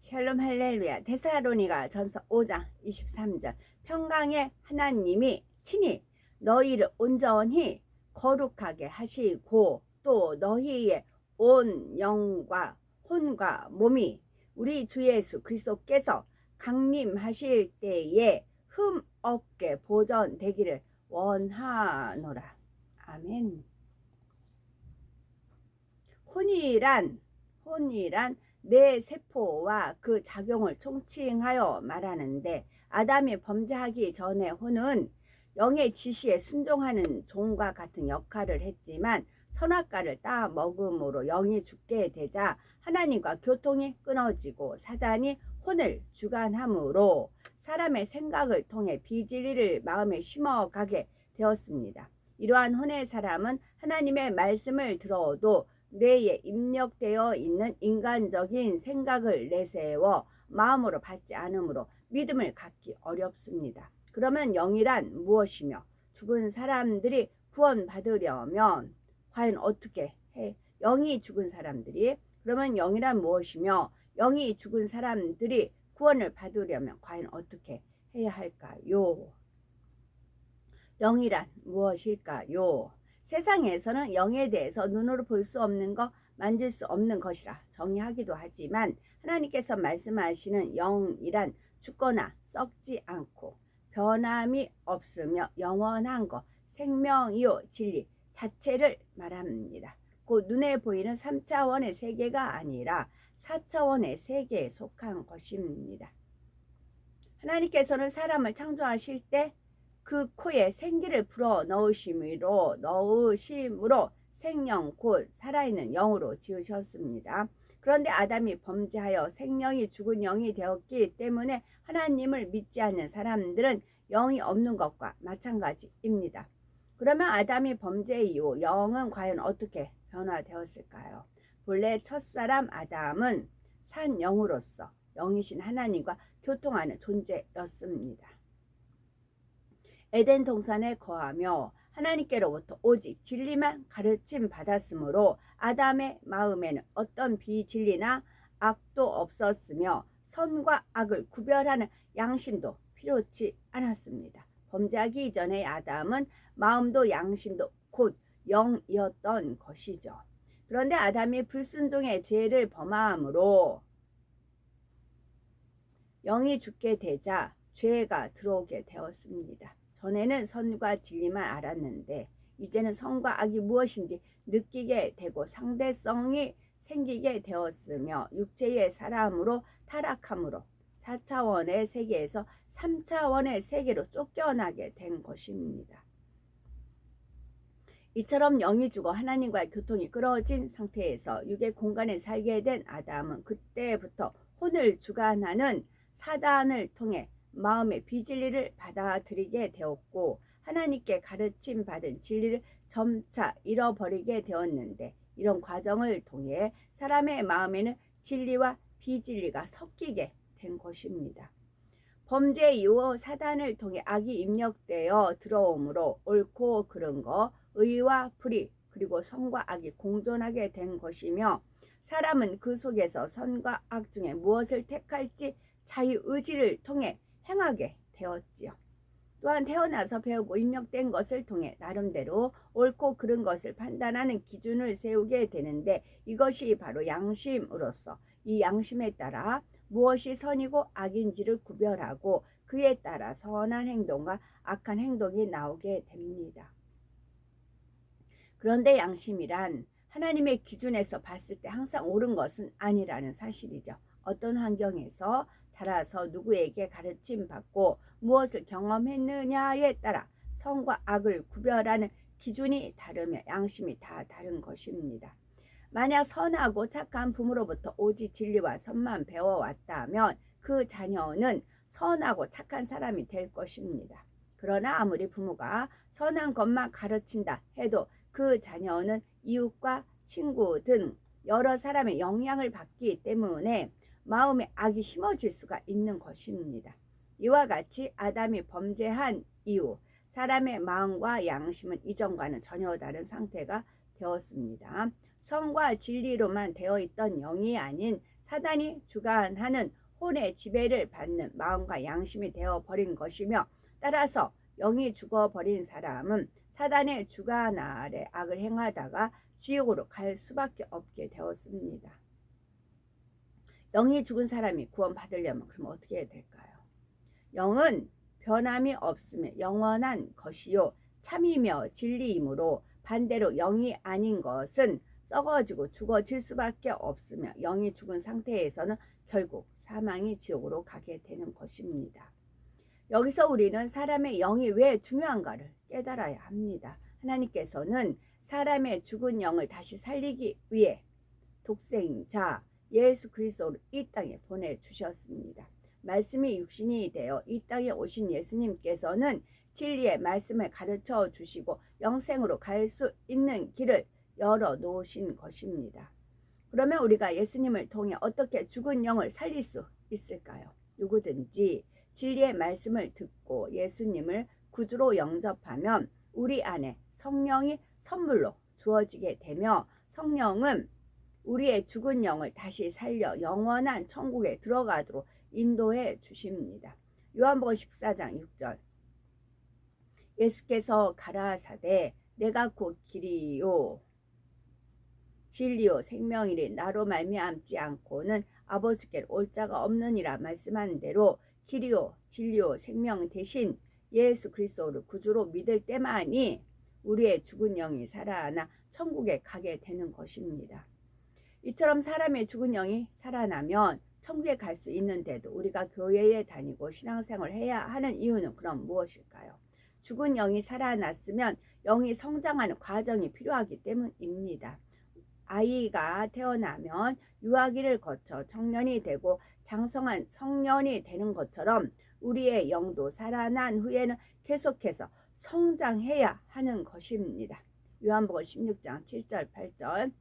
샬롬 할렐루야. 데살로니가 전서 5장 23절. 평강의 하나님이 친히 너희를 온전히 거룩하게 하시고 또 너희의 온 영과 혼과 몸이 우리 주 예수 그리스도께서 강림하실 때에 흠 없게 보존되기를 원하노라. 아멘. 혼이란 뇌 세포와 그 작용을 총칭하여 말하는데, 아담이 범죄하기 전에 혼은 영의 지시에 순종하는 종과 같은 역할을 했지만 선악과를 따 먹음으로 영이 죽게 되자 하나님과 교통이 끊어지고 사단이 혼을 주관함으로 사람의 생각을 통해 비진리를 마음에 심어가게 되었습니다. 이러한 혼의 사람은 하나님의 말씀을 들어도 뇌에 입력되어 있는 인간적인 생각을 내세워 마음으로 받지 않으므로 믿음을 갖기 어렵습니다. 그러면 영이란 무엇이며 죽은 사람들이 구원받으려면 과연 어떻게 해? 영이 죽은 사람들이 그러면 영이란 무엇이며 영이 죽은 사람들이 구원을 받으려면 과연 어떻게 해야 할까요? 영이란 무엇일까요? 세상에서는 영에 대해서 눈으로 볼 수 없는 것, 만질 수 없는 것이라 정의하기도 하지만 하나님께서 말씀하시는 영이란 죽거나 썩지 않고 변함이 없으며 영원한 것, 생명이요 진리 자체를 말합니다. 곧 눈에 보이는 3차원의 세계가 아니라 4차원의 세계에 속한 것입니다. 하나님께서는 사람을 창조하실 때 그 코에 생기를 불어 넣으심으로 생명 곧 살아있는 영으로 지으셨습니다. 그런데 아담이 범죄하여 생명이 죽은 영이 되었기 때문에 하나님을 믿지 않는 사람들은 영이 없는 것과 마찬가지입니다. 그러면 아담이 범죄 이후 영은 과연 어떻게 변화되었을까요? 본래 첫사람 아담은 산 영으로서 영이신 하나님과 교통하는 존재였습니다. 에덴 동산에 거하며 하나님께로부터 오직 진리만 가르침 받았으므로 아담의 마음에는 어떤 비진리나 악도 없었으며 선과 악을 구별하는 양심도 필요치 않았습니다. 범죄하기 이전의 아담은 마음도 양심도 곧 영이었던 것이죠. 그런데 아담이 불순종의 죄를 범함으로 영이 죽게 되자 죄가 들어오게 되었습니다. 전에는 선과 진리만 알았는데 이제는 선과 악이 무엇인지 느끼게 되고 상대성이 생기게 되었으며 육체의 사람으로 타락함으로 4차원의 세계에서 3차원의 세계로 쫓겨나게 된 것입니다. 이처럼 영이 죽어 하나님과의 교통이 끊어진 상태에서 육의 공간에 살게 된 아담은 그때부터 혼을 주관하는 사단을 통해 마음의 비진리를 받아들이게 되었고 하나님께 가르침 받은 진리를 점차 잃어버리게 되었는데, 이런 과정을 통해 사람의 마음에는 진리와 비진리가 섞이게 된 것입니다. 범죄 이후 사단을 통해 악이 입력되어 들어오므로 옳고 그른 것, 의와 불의, 그리고 선과 악이 공존하게 된 것이며 사람은 그 속에서 선과 악 중에 무엇을 택할지 자유의지를 통해 행하게 되었지요. 또한 태어나서 배우고 입력된 것을 통해 나름대로 옳고 그른 것을 판단하는 기준을 세우게 되는데, 이것이 바로 양심으로서 이 양심에 따라 무엇이 선이고 악인지를 구별하고 그에 따라 선한 행동과 악한 행동이 나오게 됩니다. 그런데 양심이란 하나님의 기준에서 봤을 때 항상 옳은 것은 아니라는 사실이죠. 어떤 환경에서 자라서 누구에게 가르침 받고 무엇을 경험했느냐에 따라 선과 악을 구별하는 기준이 다르며 양심이 다 다른 것입니다. 만약 선하고 착한 부모로부터 오직 진리와 선만 배워왔다면 그 자녀는 선하고 착한 사람이 될 것입니다. 그러나 아무리 부모가 선한 것만 가르친다 해도 그 자녀는 이웃과 친구 등 여러 사람의 영향을 받기 때문에 마음에 악이 심어질 수가 있는 것입니다. 이와 같이 아담이 범죄한 이후 사람의 마음과 양심은 이전과는 전혀 다른 상태가 되었습니다. 선과 진리로만 되어 있던 영이 아닌 사단이 주관하는 혼의 지배를 받는 마음과 양심이 되어버린 것이며, 따라서 영이 죽어버린 사람은 사단의 주관 아래 악을 행하다가 지옥으로 갈 수밖에 없게 되었습니다. 영이 죽은 사람이 구원받으려면 그럼 어떻게 해야 될까요? 영은 변함이 없으며 영원한 것이요 참이며 진리이므로, 반대로 영이 아닌 것은 썩어지고 죽어질 수밖에 없으며 영이 죽은 상태에서는 결국 사망의 지옥으로 가게 되는 것입니다. 여기서 우리는 사람의 영이 왜 중요한가를 깨달아야 합니다. 하나님께서는 사람의 죽은 영을 다시 살리기 위해 독생자 예수 그리스도를 이 땅에 보내주셨습니다. 말씀이 육신이 되어 이 땅에 오신 예수님께서는 진리의 말씀을 가르쳐 주시고 영생으로 갈 수 있는 길을 열어 놓으신 것입니다. 그러면 우리가 예수님을 통해 어떻게 죽은 영을 살릴 수 있을까요? 누구든지 진리의 말씀을 듣고 예수님을 구주로 영접하면 우리 안에 성령이 선물로 주어지게 되며, 성령은 우리의 죽은 영을 다시 살려 영원한 천국에 들어가도록 인도해 주십니다. 요한복음 14장 6절, 예수께서 가라사대 내가 곧 길이요 진리요 생명이니 나로 말미암지 않고는 아버지께로 올 자가 없느니라 말씀한 대로 길이요 진리요 생명 대신 예수 그리스도를 구주로 믿을 때만이 우리의 죽은 영이 살아나 천국에 가게 되는 것입니다. 이처럼 사람의 죽은 영이 살아나면 천국에 갈 수 있는데도 우리가 교회에 다니고 신앙생활을 해야 하는 이유는 그럼 무엇일까요? 죽은 영이 살아났으면 영이 성장하는 과정이 필요하기 때문입니다. 아이가 태어나면 유아기를 거쳐 청년이 되고 장성한 성년이 되는 것처럼 우리의 영도 살아난 후에는 계속해서 성장해야 하는 것입니다. 요한복음 16장 7절 8절,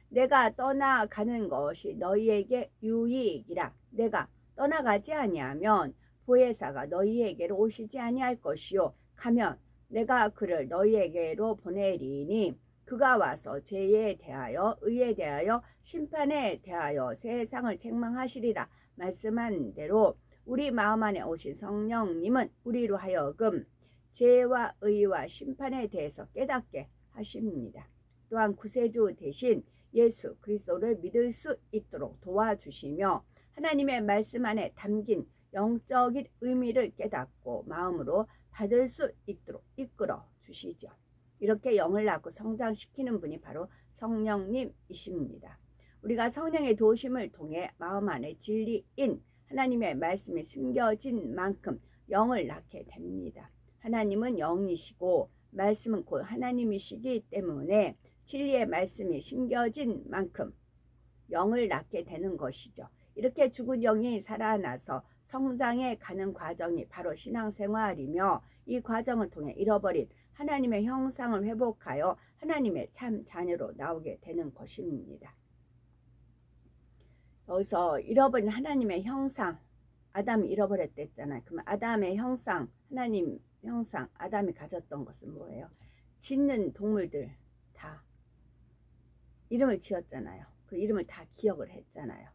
내가 떠나가는 것이 너희에게 유익이라. 내가 떠나가지 아니하면 보혜사가 너희에게로 오시지 아니할 것이요 가면 내가 그를 너희에게로 보내리니 그가 와서 죄에 대하여 의에 대하여 심판에 대하여 세상을 책망하시리라 말씀한 대로 우리 마음 안에 오신 성령님은 우리로 하여금 죄와 의와 심판에 대해서 깨닫게 하십니다. 또한 구세주 대신 예수 그리스도를 믿을 수 있도록 도와주시며 하나님의 말씀 안에 담긴 영적인 의미를 깨닫고 마음으로 받을 수 있도록 이끌어 주시죠. 이렇게 영을 낳고 성장시키는 분이 바로 성령님이십니다. 우리가 성령의 도우심을 통해 마음 안에 진리인 하나님의 말씀이 숨겨진 만큼 영을 낳게 됩니다. 하나님은 영이시고 말씀은 곧 하나님이시기 때문에 진리의 말씀이 심겨진 만큼 영을 낳게 되는 것이죠. 이렇게 죽은 영이 살아나서 성장해 가는 과정이 바로 신앙생활이며, 이 과정을 통해 잃어버린 하나님의 형상을 회복하여 하나님의 참 자녀로 나오게 되는 것입니다. 여기서 잃어버린 하나님의 형상, 아담이 잃어버렸댔잖아요. 그러면 아담의 형상, 하나님 형상, 아담이 가졌던 것은 뭐예요? 짖는 동물들 다 이름을 지었잖아요. 그 이름을 다 기억을 했잖아요.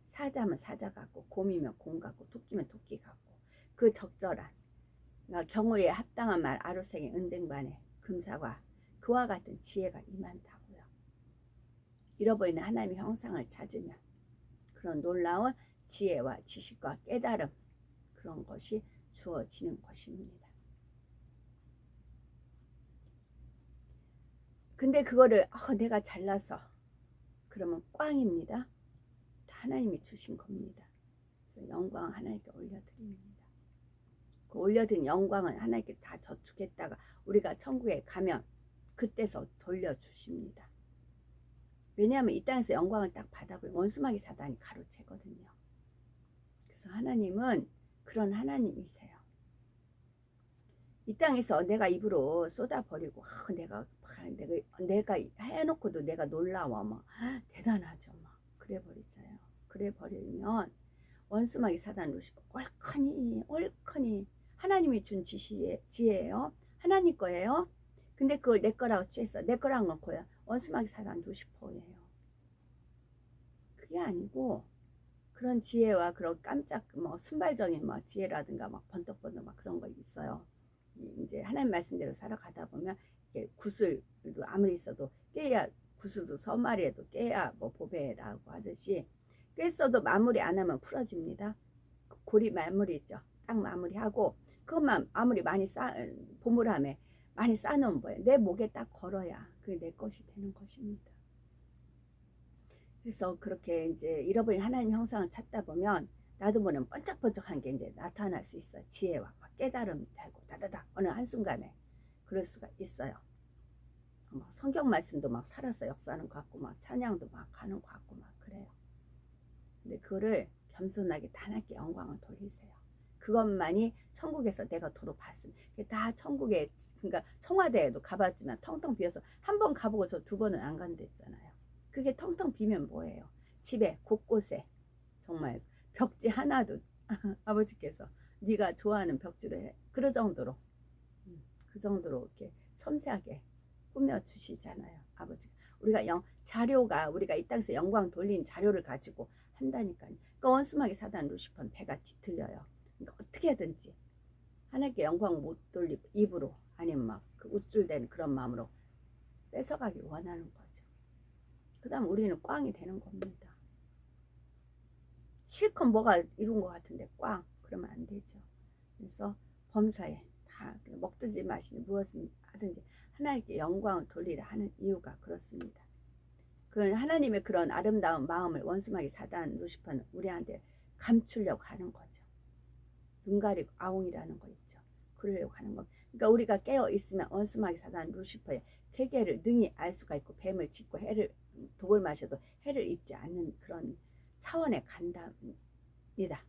사자면 사자 같고, 곰이면 곰 같고, 토끼면 토끼 같고, 그 적절한 경우에 합당한 말 아루생의 은쟁반에 금사과, 그와 같은 지혜가 임한다고요. 잃어버리는 하나님의 형상을 찾으면 그런 놀라운 지혜와 지식과 깨달음, 그런 것이 주어지는 것입니다. 근데 그거를 내가 잘나서 그러면 꽝입니다. 하나님이 주신 겁니다. 그래서 영광 하나님께 올려드립니다. 그 올려드린 영광은 하나님께 다 저축했다가 우리가 천국에 가면 그때서 돌려주십니다. 왜냐하면 이 땅에서 영광을 딱 받아버리면 원수마귀 사단이 가로채거든요. 그래서 하나님은 그런 하나님이세요. 이 땅에서 내가 입으로 쏟아버리고 내가 해놓고도 내가 놀라워 막 대단하죠 막 그래버리잖아요. 그래버리면 원수마귀 사단 루시퍼 옳거니 하나님이 준 지혜예요. 하나님 거예요. 근데 그걸 내 거라고 취했어. 내 거란 건 거야. 원수마귀 사단 루시퍼예요. 그게 아니고 그런 지혜와 그런 깜짝 뭐 순발적인 뭐 지혜라든가 막 번떡번떡 막 그런 거 있어요. 이제 하나님 말씀대로 살아가다 보면 이게 구슬도 아무리 있어도 깨야 구슬도 서마리에도 깨야 뭐 보배라고 하듯이 꿰써도 마무리 안 하면 풀어집니다. 고리 마무리 있죠. 딱 마무리하고 그것만 아무리 많이 보물함에 많이 쌓아놓은 거예요. 내 목에 딱 걸어야 그게 내 것이 되는 것입니다. 그래서 그렇게 이제 잃어버린 하나님 형상을 찾다 보면 나도 모르는 번쩍번쩍한 게 이제 나타날 수 있어요. 지혜와 깨달음이 되고 다다다 어느 한순간에 그럴 수가 있어요. 막 성경 말씀도 막 살아서 역사하는 것 같고 막 찬양도 막 하는 것 같고 막 그래요. 근데 그거를 겸손하게 하나님께 영광을 돌리세요. 그것만이 천국에서 내가 도로 봤음. 다 천국에 그러니까 청와대에도 가봤지만 텅텅 비어서 한 번 가보고 저 두 번은 안 간댔잖아요. 그게 텅텅 비면 뭐예요? 집에 곳곳에 정말 벽지 하나도 아버지께서 네가 좋아하는 벽지로 해. 그 정도로 이렇게 섬세하게 꾸며 주시잖아요. 아버지가 우리가 자료가 우리가 이 땅에서 영광 돌린 자료를 가지고 한다니까요. 그러니까 원수마귀 사단 루시퍼는 배가 뒤틀려요. 그러니까 어떻게든지 하나님께 영광 못 돌리고 입으로 아니면 막 그 우쭐대는 그런 마음으로 뺏어가길 원하는 거죠. 그 다음 우리는 꽝이 되는 겁니다. 실컷 뭐가 이룬 것 같은데 꽝 그러면 안 되죠. 그래서 범사에 다 먹든지 마시든 무엇을 하든지 하나님께 영광을 돌리라 하는 이유가 그렇습니다. 그 하나님의 그런 아름다운 마음을 원수마귀 사단 루시퍼는 우리한테 감추려고 하는 거죠. 눈 가리고 아웅이라는 거 있죠. 그러려고 하는 거. 그러니까 우리가 깨어 있으면 원수마귀 사단 루시퍼의 계계를 능히 알 수가 있고 뱀을 짚고 독을 마셔도 해를 입지 않는 그런 차원에 간답니다.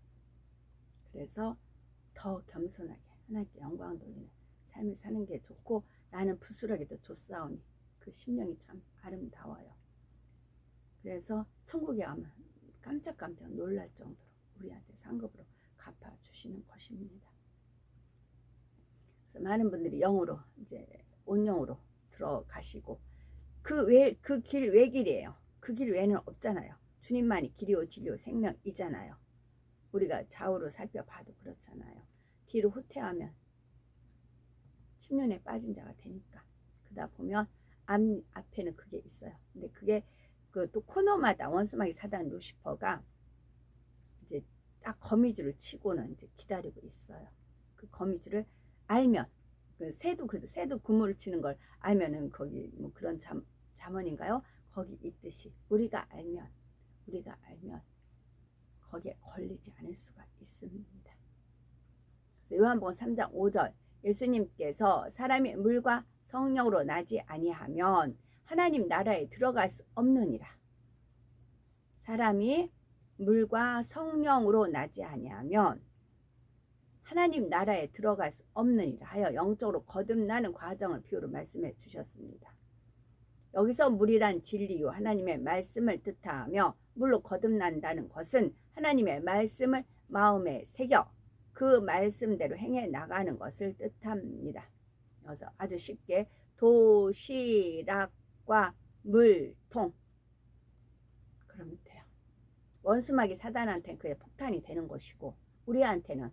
그래서 더 겸손하게 하나님께 영광 돌리는 삶을 사는 게 좋고 나는 부스러기도 좋사오니 그 심령이 참 아름다워요. 그래서 천국에 가면 깜짝깜짝 놀랄 정도로 우리한테 상급으로 갚아주시는 것입니다. 그래서 많은 분들이 영으로 이제 온영으로 들어가시고 그 길 외길이에요. 그 길 외에는 없잖아요. 주님만이 길이요 진리요 생명이잖아요. 우리가 좌우로 살펴봐도 그렇잖아요. 뒤로 후퇴하면 10년에 빠진 자가 되니까. 그러다 보면 앞에는 그게 있어요. 근데 그게 그 또 코너마다 원수마귀 사단 루시퍼가 이제 딱 거미줄을 치고는 이제 기다리고 있어요. 그 거미줄을 알면 새도 그물을 치는 걸 알면은 거기 뭐 그런 잠언인가요? 거기 있듯이 우리가 알면 거기에 걸리지 않을 수가 있습니다. 그래서 요한복음 3장 5절 예수님께서 사람이 물과 성령으로 나지 아니하면 하나님 나라에 들어갈 수 없느니라. 사람이 물과 성령으로 나지 아니하면 하나님 나라에 들어갈 수 없느니라 하여 영적으로 거듭나는 과정을 비유로 말씀해 주셨습니다. 여기서 물이란 진리요 하나님의 말씀을 뜻하며 물로 거듭난다는 것은 하나님의 말씀을 마음에 새겨 그 말씀대로 행해 나가는 것을 뜻합니다. 그래서 아주 쉽게 도시락과 물통 그러면 돼요. 원수마귀 사단한테는 그게 폭탄이 되는 것이고 우리한테는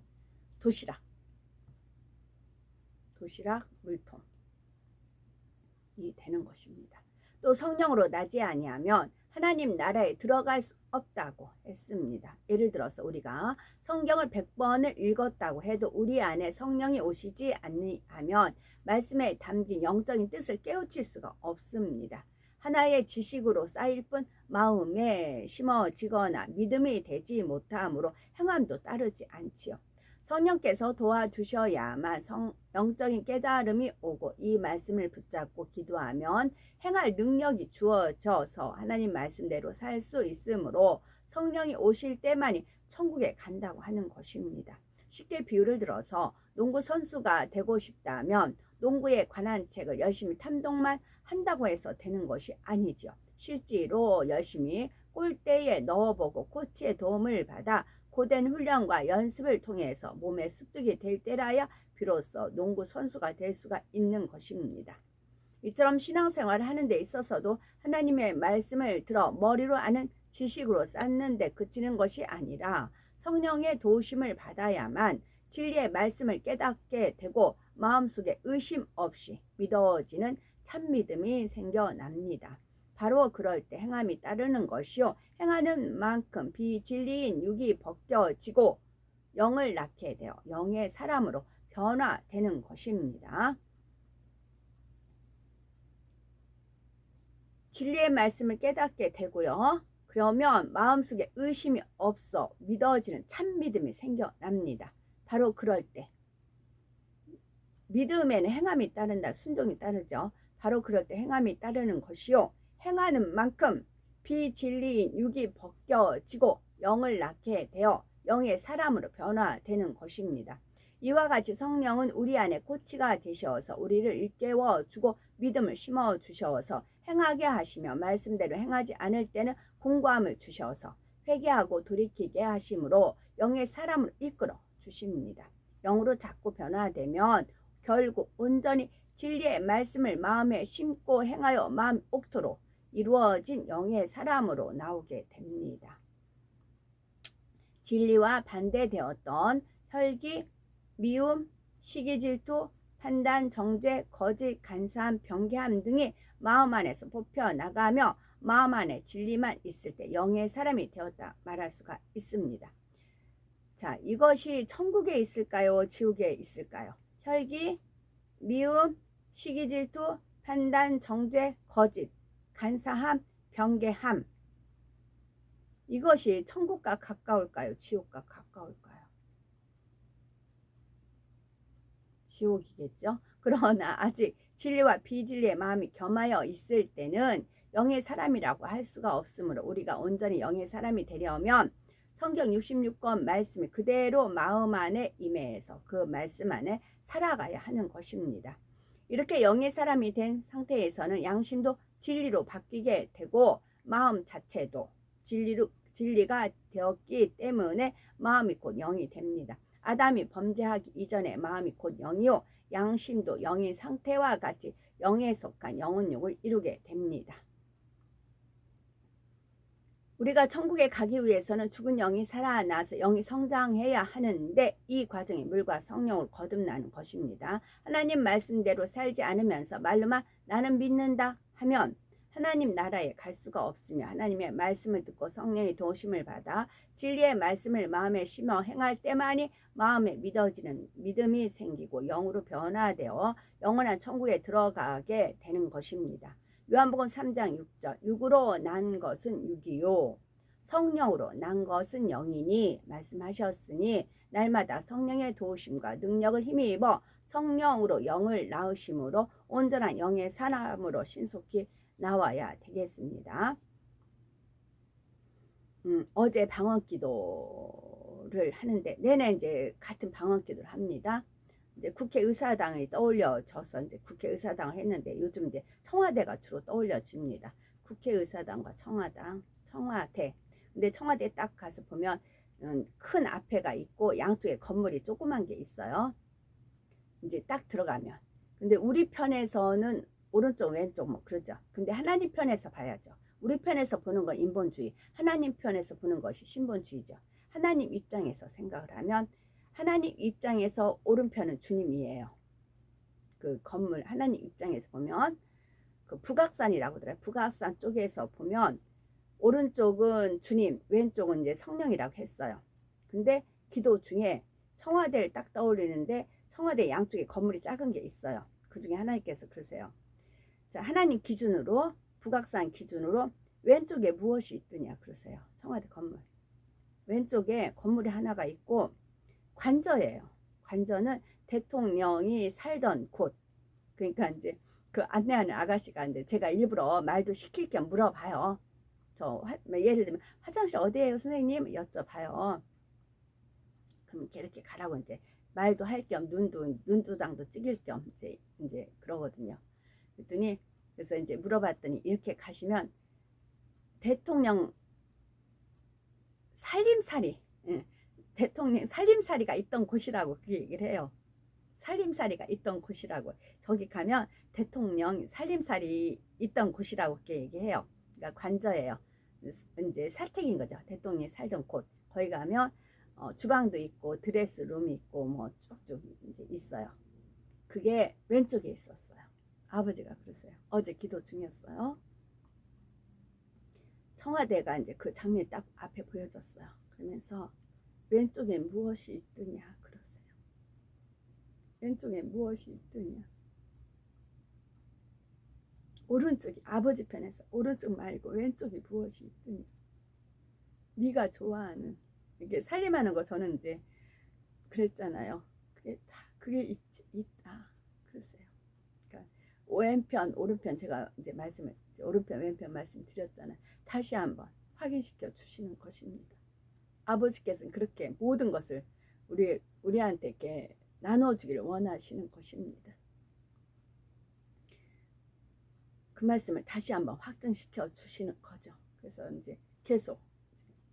도시락, 물통이 되는 것입니다. 또 성령으로 나지 아니하면 하나님 나라에 들어갈 수 없다고 했습니다. 예를 들어서 우리가 성경을 100번을 읽었다고 해도 우리 안에 성령이 오시지 아니하면 말씀에 담긴 영적인 뜻을 깨우칠 수가 없습니다. 하나의 지식으로 쌓일 뿐 마음에 심어지거나 믿음이 되지 못함으로 행함도 따르지 않지요. 성령께서 도와주셔야만 영적인 깨달음이 오고 이 말씀을 붙잡고 기도하면 행할 능력이 주어져서 하나님 말씀대로 살 수 있으므로 성령이 오실 때만이 천국에 간다고 하는 것입니다. 쉽게 비유를 들어서 농구 선수가 되고 싶다면 농구에 관한 책을 열심히 탐독만 한다고 해서 되는 것이 아니죠. 실제로 열심히 골대에 넣어보고 코치의 도움을 받아 고된 훈련과 연습을 통해서 몸에 습득이 될 때라야 비로소 농구 선수가 될 수가 있는 것입니다. 이처럼 신앙생활을 하는 데 있어서도 하나님의 말씀을 들어 머리로 아는 지식으로 쌓는데 그치는 것이 아니라 성령의 도우심을 받아야만 진리의 말씀을 깨닫게 되고 마음속에 의심 없이 믿어지는 참믿음이 생겨납니다. 바로 그럴 때 행함이 따르는 것이요, 행하는 만큼 비진리인 육이 벗겨지고 영을 낳게 되어 영의 사람으로 변화되는 것입니다. 진리의 말씀을 깨닫게 되고요. 그러면 마음속에 의심이 없어 믿어지는 참믿음이 생겨납니다. 바로 그럴 때 믿음에는 행함이 따른다. 순종이 따르죠. 바로 그럴 때 행함이 따르는 것이요, 행하는 만큼 비진리인 육이 벗겨지고 영을 낳게 되어 영의 사람으로 변화되는 것입니다. 이와 같이 성령은 우리 안에 꽃이가 되셔서 우리를 일깨워 주고 믿음을 심어 주셔서 행하게 하시며 말씀대로 행하지 않을 때는 공고함을 주셔서 회개하고 돌이키게 하심으로 영의 사람을 이끌어 주십니다. 영으로 자꾸 변화되면 결국 온전히 진리의 말씀을 마음에 심고 행하여 마음 옥토로 이루어진 영의 사람으로 나오게 됩니다. 진리와 반대되었던 혈기, 미움, 시기, 질투, 판단, 정죄, 거짓, 간사함, 변개함 등이 마음 안에서 뽑혀나가며 마음 안에 진리만 있을 때 영의 사람이 되었다 말할 수가 있습니다. 자, 이것이 천국에 있을까요? 지옥에 있을까요? 혈기, 미움, 시기, 질투, 판단, 정죄, 거짓, 간사함, 변개함. 이것이 천국과 가까울까요? 지옥과 가까울까요? 지옥이겠죠. 그러나 아직 진리와 비진리의 마음이 겸하여 있을 때는 영의 사람이라고 할 수가 없으므로 우리가 온전히 영의 사람이 되려면 성경 66권 말씀이 그대로 마음 안에 임해서 그 말씀 안에 살아가야 하는 것입니다. 이렇게 영의 사람이 된 상태에서는 양심도 진리로 바뀌게 되고 마음 자체도 진리가 되었기 때문에 마음이 곧 영이 됩니다. 아담이 범죄하기 이전에 마음이 곧 영이요, 양심도 영의 상태와 같이 영에 속한 영혼육을 이루게 됩니다. 우리가 천국에 가기 위해서는 죽은 영이 살아나서 영이 성장해야 하는데 이 과정이 물과 성령을 거듭나는 것입니다. 하나님 말씀대로 살지 않으면서 말로만 나는 믿는다 하면 하나님 나라에 갈 수가 없으며 하나님의 말씀을 듣고 성령의 도우심을 받아 진리의 말씀을 마음에 심어 행할 때만이 마음에 믿어지는 믿음이 생기고 영으로 변화되어 영원한 천국에 들어가게 되는 것입니다. 요한복음 3장 6절, 육으로 난 것은 육이요 성령으로 난 것은 영이니 말씀하셨으니 날마다 성령의 도우심과 능력을 힘입어 성령으로 영을 낳으심으로 온전한 영의 사람으로 신속히 나와야 되겠습니다. 어제 방언기도를 하는데 내내 이제 같은 방언기도를 합니다. 이제 국회의사당이 떠올려져서 이제 국회의사당을 했는데 요즘 이제 청와대가 주로 떠올려집니다. 국회의사당과 청와대. 근데 청와대에 딱 가서 보면 큰 앞에가 있고 양쪽에 건물이 조그만 게 있어요. 이제 딱 들어가면. 근데 우리 편에서는 오른쪽 왼쪽 뭐 그러죠. 근데 하나님 편에서 봐야죠. 우리 편에서 보는 건 인본주의, 하나님 편에서 보는 것이 신본주의죠. 하나님 입장에서 생각을 하면 하나님 입장에서 오른편은 주님이에요. 그 건물 하나님 입장에서 보면 그 북악산이라고 하더라고요. 북악산 쪽에서 보면 오른쪽은 주님, 왼쪽은 이제 성령이라고 했어요. 근데 기도 중에 청와대를 딱 떠올리는데 청와대 양쪽에 건물이 작은 게 있어요. 그 중에 하나님께서 그러세요. 자, 하나님 기준으로 북악산 기준으로 왼쪽에 무엇이 있더냐 그러세요. 청와대 건물 왼쪽에 건물이 하나가 있고 관저예요. 관저는 대통령이 살던 곳. 그러니까 이제 그 안내하는 아가씨가 이제 제가 일부러 말도 시킬 겸 물어봐요. 예를 들면 화장실 어디예요 선생님 여쭤봐요. 그럼 이렇게 가라고 이제 말도 할 겸 눈두장도 찍일 겸 이제 그러거든요. 그랬더니 그래서 이제 물어봤더니 이렇게 가시면 대통령 살림살이 대통령 살림살이가 있던 곳이라고 그 얘기를 해요. 살림살이가 있던 곳이라고. 저기 가면 대통령 살림살이 있던 곳이라고 그렇게 얘기해요. 그러니까 관저예요. 이제 사택인 거죠. 대통령이 살던 곳. 거기 가면 주방도 있고 드레스룸이 있고 뭐 쭉쭉 이제 있어요. 그게 왼쪽에 있었어요. 아버지가 그러세요. 어제 기도 중이었어요. 청와대가 이제 그 장면이 딱 앞에 보여졌어요. 그러면서 왼쪽에 무엇이 있더냐 그러세요. 왼쪽에 무엇이 있더냐. 오른쪽이 아버지 편에서 오른쪽 말고 왼쪽이 무엇이 있더냐. 네가 좋아하는 이게 살림하는 거 저는 이제 그랬잖아요. 그게 있다 그랬어요. 그러니까 왼편 오른편 제가 이제 말씀을 오른편 왼편 말씀드렸잖아요. 다시 한번 확인시켜 주시는 것입니다. 아버지께서는 그렇게 모든 것을 우리한테 이렇게 나눠주기를 원하시는 것입니다. 그 말씀을 다시 한번 확증시켜 주시는 거죠. 그래서 이제 계속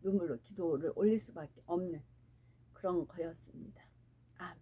눈물로 기도를 올릴 수밖에 없는 그런 거였습니다. 아멘.